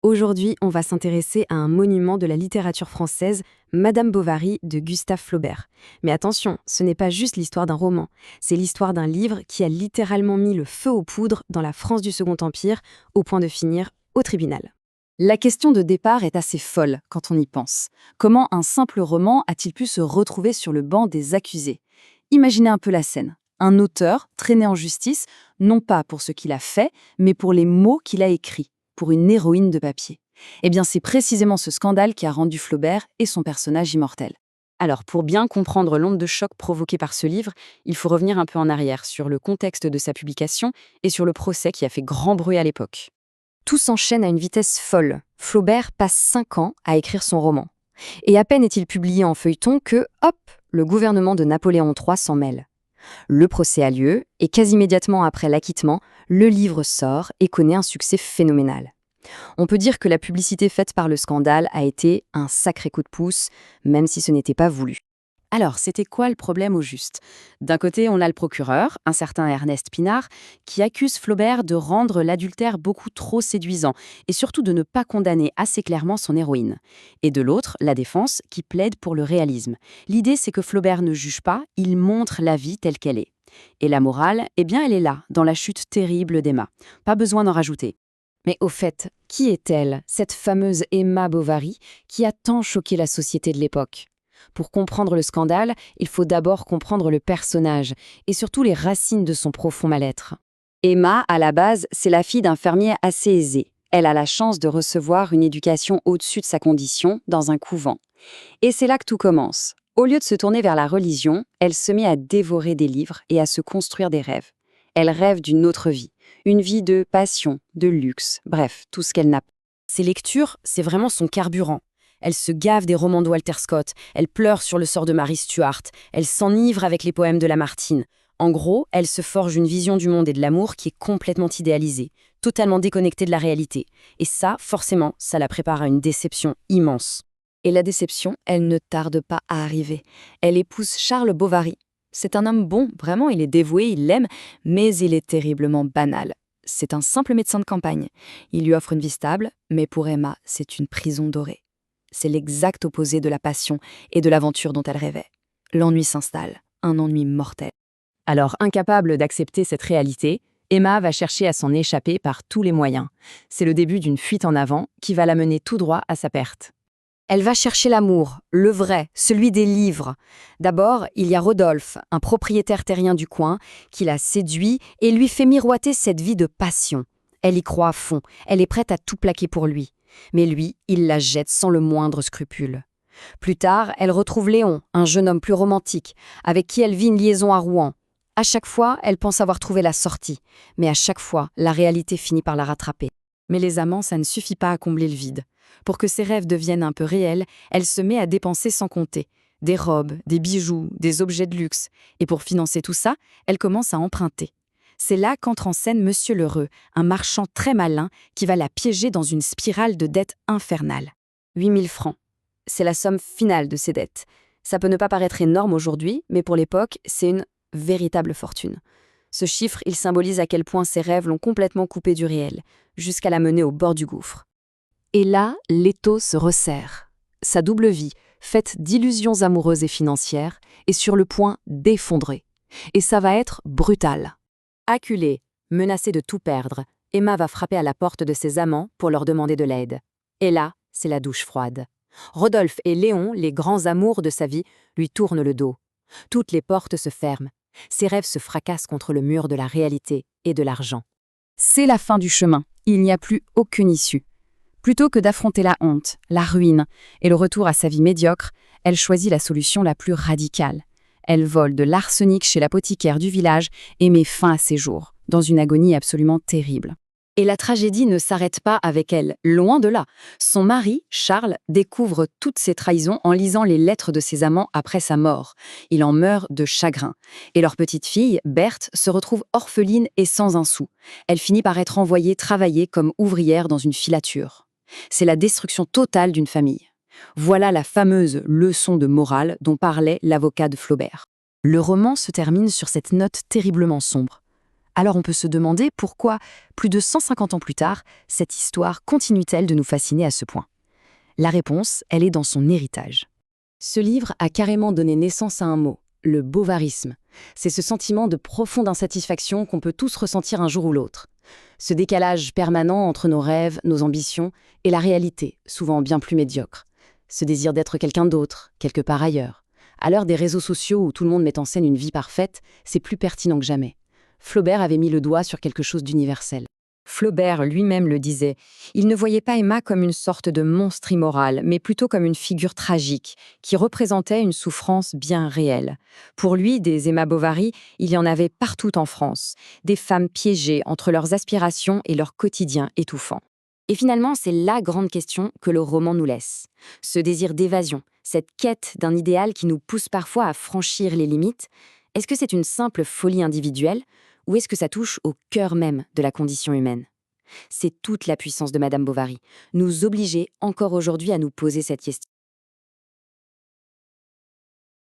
Aujourd'hui, on va s'intéresser à un monument de la littérature française, Madame Bovary de Gustave Flaubert. Mais attention, ce n'est pas juste l'histoire d'un roman, c'est l'histoire d'un livre qui a littéralement mis le feu aux poudres dans la France du Second Empire, au point de finir au tribunal. La question de départ est assez folle quand on y pense. Comment un simple roman a-t-il pu se retrouver sur le banc des accusés? Imaginez un peu la scène. Un auteur traîné en justice, non pas pour ce qu'il a fait, mais pour les mots qu'il a écrits, pour une héroïne de papier. Eh bien, c'est précisément ce scandale qui a rendu Flaubert et son personnage immortels. Alors, pour bien comprendre l'onde de choc provoquée par ce livre, il faut revenir un peu en arrière sur le contexte de sa publication et sur le procès qui a fait grand bruit à l'époque. Tout s'enchaîne à une vitesse folle. Flaubert passe 5 ans à écrire son roman. Et à peine est-il publié en feuilleton que, hop, le gouvernement de Napoléon III s'en mêle. Le procès a lieu, et quasi immédiatement après l'acquittement, le livre sort et connaît un succès phénoménal. On peut dire que la publicité faite par le scandale a été un sacré coup de pouce, même si ce n'était pas voulu. Alors, c'était quoi le problème au juste? D'un côté, on a le procureur, un certain Ernest Pinard, qui accuse Flaubert de rendre l'adultère beaucoup trop séduisant et surtout de ne pas condamner assez clairement son héroïne. Et de l'autre, la défense, qui plaide pour le réalisme. L'idée, c'est que Flaubert ne juge pas, il montre la vie telle qu'elle est. Et la morale, eh bien, elle est là, dans la chute terrible d'Emma. Pas besoin d'en rajouter. Mais au fait, qui est-elle, cette fameuse Emma Bovary, qui a tant choqué la société de l'époque? Pour comprendre le scandale, il faut d'abord comprendre le personnage et surtout les racines de son profond mal-être. Emma, à la base, c'est la fille d'un fermier assez aisé. Elle a la chance de recevoir une éducation au-dessus de sa condition, dans un couvent. Et c'est là que tout commence. Au lieu de se tourner vers la religion, elle se met à dévorer des livres et à se construire des rêves. Elle rêve d'une autre vie, une vie de passion, de luxe, bref, tout ce qu'elle n'a pas. Ses lectures, c'est vraiment son carburant. Elle se gave des romans de Walter Scott, elle pleure sur le sort de Mary Stuart, elle s'enivre avec les poèmes de Lamartine. En gros, elle se forge une vision du monde et de l'amour qui est complètement idéalisée, totalement déconnectée de la réalité. Et ça, forcément, ça la prépare à une déception immense. Et la déception, elle ne tarde pas à arriver. Elle épouse Charles Bovary. C'est un homme bon, vraiment, il est dévoué, il l'aime, mais il est terriblement banal. C'est un simple médecin de campagne. Il lui offre une vie stable, mais pour Emma, c'est une prison dorée. C'est l'exact opposé de la passion et de l'aventure dont elle rêvait. L'ennui s'installe, un ennui mortel. Alors, incapable d'accepter cette réalité, Emma va chercher à s'en échapper par tous les moyens. C'est le début d'une fuite en avant qui va la mener tout droit à sa perte. Elle va chercher l'amour, le vrai, celui des livres. D'abord, il y a Rodolphe, un propriétaire terrien du coin, qui la séduit et lui fait miroiter cette vie de passion. Elle y croit à fond, elle est prête à tout plaquer pour lui. Mais lui, il la jette sans le moindre scrupule. Plus tard, elle retrouve Léon, un jeune homme plus romantique, avec qui elle vit une liaison à Rouen. À chaque fois, elle pense avoir trouvé la sortie, mais à chaque fois, la réalité finit par la rattraper. Mais les amants, ça ne suffit pas à combler le vide. Pour que ses rêves deviennent un peu réels, elle se met à dépenser sans compter. Des robes, des bijoux, des objets de luxe. Et pour financer tout ça, elle commence à emprunter. C'est là qu'entre en scène Monsieur Lheureux, un marchand très malin qui va la piéger dans une spirale de dettes infernales. 8 000 francs. C'est la somme finale de ses dettes. Ça peut ne pas paraître énorme aujourd'hui, mais pour l'époque, c'est une véritable fortune. Ce chiffre, il symbolise à quel point ses rêves l'ont complètement coupée du réel, jusqu'à la mener au bord du gouffre. Et là, l'étau se resserre. Sa double vie, faite d'illusions amoureuses et financières, est sur le point d'effondrer. Et ça va être brutal. Acculée, menacée de tout perdre, Emma va frapper à la porte de ses amants pour leur demander de l'aide. Et là, c'est la douche froide. Rodolphe et Léon, les grands amours de sa vie, lui tournent le dos. Toutes les portes se ferment. Ses rêves se fracassent contre le mur de la réalité et de l'argent. C'est la fin du chemin. Il n'y a plus aucune issue. Plutôt que d'affronter la honte, la ruine et le retour à sa vie médiocre, elle choisit la solution la plus radicale. Elle vole de l'arsenic chez l'apothicaire du village et met fin à ses jours, dans une agonie absolument terrible. Et la tragédie ne s'arrête pas avec elle, loin de là. Son mari, Charles, découvre toutes ses trahisons en lisant les lettres de ses amants après sa mort. Il en meurt de chagrin. Et leur petite fille, Berthe, se retrouve orpheline et sans un sou. Elle finit par être envoyée travailler comme ouvrière dans une filature. C'est la destruction totale d'une famille. Voilà la fameuse leçon de morale dont parlait l'avocat de Flaubert. Le roman se termine sur cette note terriblement sombre. Alors on peut se demander pourquoi, plus de 150 ans plus tard, cette histoire continue-t-elle de nous fasciner à ce point? La réponse, elle est dans son héritage. Ce livre a carrément donné naissance à un mot, le bovarisme. C'est ce sentiment de profonde insatisfaction qu'on peut tous ressentir un jour ou l'autre. Ce décalage permanent entre nos rêves, nos ambitions et la réalité, souvent bien plus médiocre. Ce désir d'être quelqu'un d'autre, quelque part ailleurs. À l'heure des réseaux sociaux où tout le monde met en scène une vie parfaite, c'est plus pertinent que jamais. Flaubert avait mis le doigt sur quelque chose d'universel. Flaubert lui-même le disait, il ne voyait pas Emma comme une sorte de monstre immoral, mais plutôt comme une figure tragique, qui représentait une souffrance bien réelle. Pour lui, des Emma Bovary, il y en avait partout en France, des femmes piégées entre leurs aspirations et leur quotidien étouffant. Et finalement, c'est la grande question que le roman nous laisse. Ce désir d'évasion, cette quête d'un idéal qui nous pousse parfois à franchir les limites, est-ce que c'est une simple folie individuelle ou est-ce que ça touche au cœur même de la condition humaine? C'est toute la puissance de Madame Bovary, nous obliger encore aujourd'hui à nous poser cette question.